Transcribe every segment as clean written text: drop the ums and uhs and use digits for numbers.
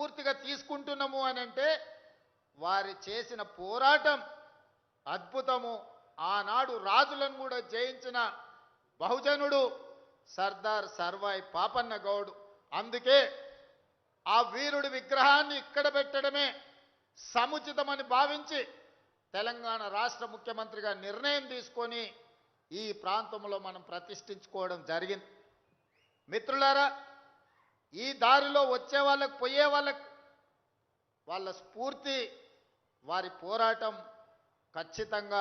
స్ఫూర్తిగా తీసుకుంటున్నాము అని అంటే వారి చేసిన పోరాటం అద్భుతము. ఆనాడు రాజులను కూడా జయించిన బహుజనుడు సర్దార్ సర్వాయి పాపన్న గౌడ్. అందుకే ఆ వీరుడి విగ్రహాన్ని ఇక్కడ పెట్టడమే సముచితమని భావించి తెలంగాణ రాష్ట్ర ముఖ్యమంత్రిగా నిర్ణయం తీసుకొని ఈ ప్రాంతంలో మనం ప్రతిష్ఠించుకోవడం జరిగింది. మిత్రులారా, ఈ దారిలో వచ్చే వాళ్ళకు పోయే వాళ్ళకు వాళ్ళ స్ఫూర్తి వారి పోరాటం ఖచ్చితంగా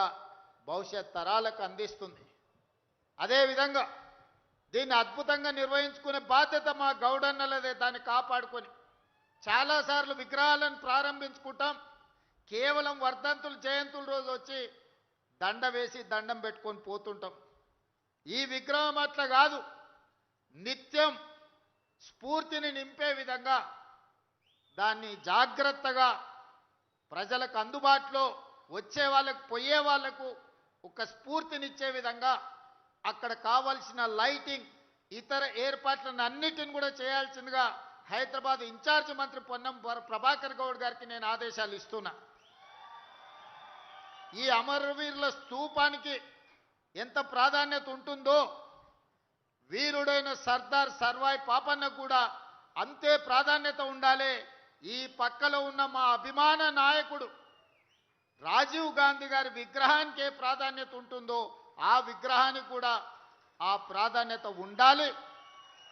భవిష్యత్ తరాలకు అందిస్తుంది. అదేవిధంగా దీన్ని అద్భుతంగా నిర్వహించుకునే బాధ్యత మా గౌడన్నలదే. దాన్ని కాపాడుకొని చాలాసార్లు విగ్రహాలను ప్రారంభించుకుంటాం, కేవలం వర్ధంతులు జయంతుల రోజు వచ్చి దండ వేసి దండం పెట్టుకొని పోతుంటాం. ఈ విగ్రహం అట్లా కాదు, నిత్యం స్ఫూర్తిని నింపే విధంగా దాన్ని జాగ్రత్తగా ప్రజలకు అందుబాటులో వచ్చే వాళ్ళకు పోయే వాళ్లకు ఒక స్ఫూర్తినిచ్చే విధంగా అక్కడ కావాల్సిన లైటింగ్ ఇతర ఏర్పాట్లను అన్నిటిని కూడా చేయాల్సిందిగా హైదరాబాద్ ఇన్ఛార్జ్ మంత్రి పొన్నం ప్రభాకర్ గౌడ్ గారికి నేను ఆదేశాలు ఇస్తున్నా. ఈ అమరవీరుల స్తూపానికి ఎంత ప్రాధాన్యత ఉంటుందో వీరుడైన సర్దార్ సర్వాయి పాపన్న కూడా అంతే ప్రాధాన్యత ఉండాలి. ఈ పక్కలో ఉన్న మా అభిమాన నాయకుడు రాజీవ్ గాంధీ గారి విగ్రహానికి ఏ ప్రాధాన్యత ఉంటుందో ఆ విగ్రహానికి కూడా ఆ ప్రాధాన్యత ఉండాలి.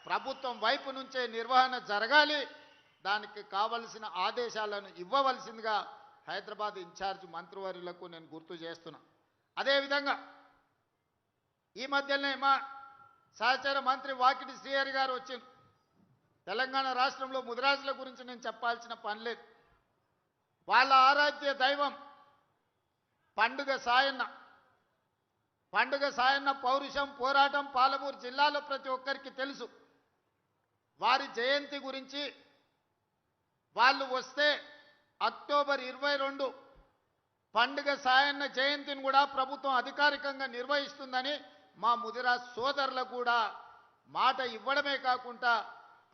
ప్రభుత్వం వైపు నుంచే నిర్వహణ జరగాలి. దానికి కావలసిన ఆదేశాలను ఇవ్వవలసిందిగా హైదరాబాద్ ఇన్ఛార్జ్ మంత్రివర్యులకు నేను గుర్తు చేస్తున్నా. అదేవిధంగా ఈ మధ్యనే మా సహచర మంత్రి వాకిటి శ్రీహరి గారు వచ్చింది. తెలంగాణ రాష్ట్రంలో ముదిరాజుల గురించి నేను చెప్పాల్సిన పని లేదు. వాళ్ళ ఆరాధ్య దైవం పండుగ సాయన్న. పండుగ సాయన్న పౌరుషం, పోరాటం పాలమూరు జిల్లాలో ప్రతి ఒక్కరికి తెలుసు. వారి జయంతి గురించి వాళ్ళు వస్తే అక్టోబర్ 22 పండుగ సాయన్న జయంతిని కూడా ప్రభుత్వం అధికారికంగా నిర్వహిస్తుందని మా ముదిరాజ్ సోదరులకు కూడా మాట ఇవ్వడమే కాకుండా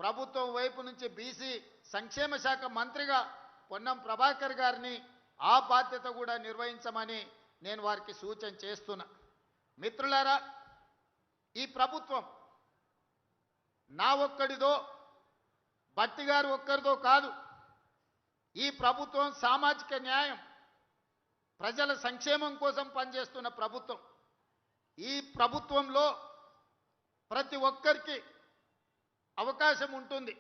ప్రభుత్వం వైపు నుంచి బీసీ సంక్షేమ శాఖ మంత్రిగా పొన్నం ప్రభాకర్ గారిని ఆ బాధ్యత కూడా నిర్వహించమని నేను వారికి సూచన చేస్తున్నా. మిత్రులారా, ఈ ప్రభుత్వం నా ఒక్కడిదో భట్టి గారు ఒక్కరిదో కాదు. ఈ ప్రభుత్వం సామాజిక న్యాయం, ప్రజల సంక్షేమం కోసం పనిచేస్తున్న ప్రభుత్వం. ఈ ప్రభుత్వంలో ప్రతి ఒక్కరికి అవకాశం ఉంటుంది.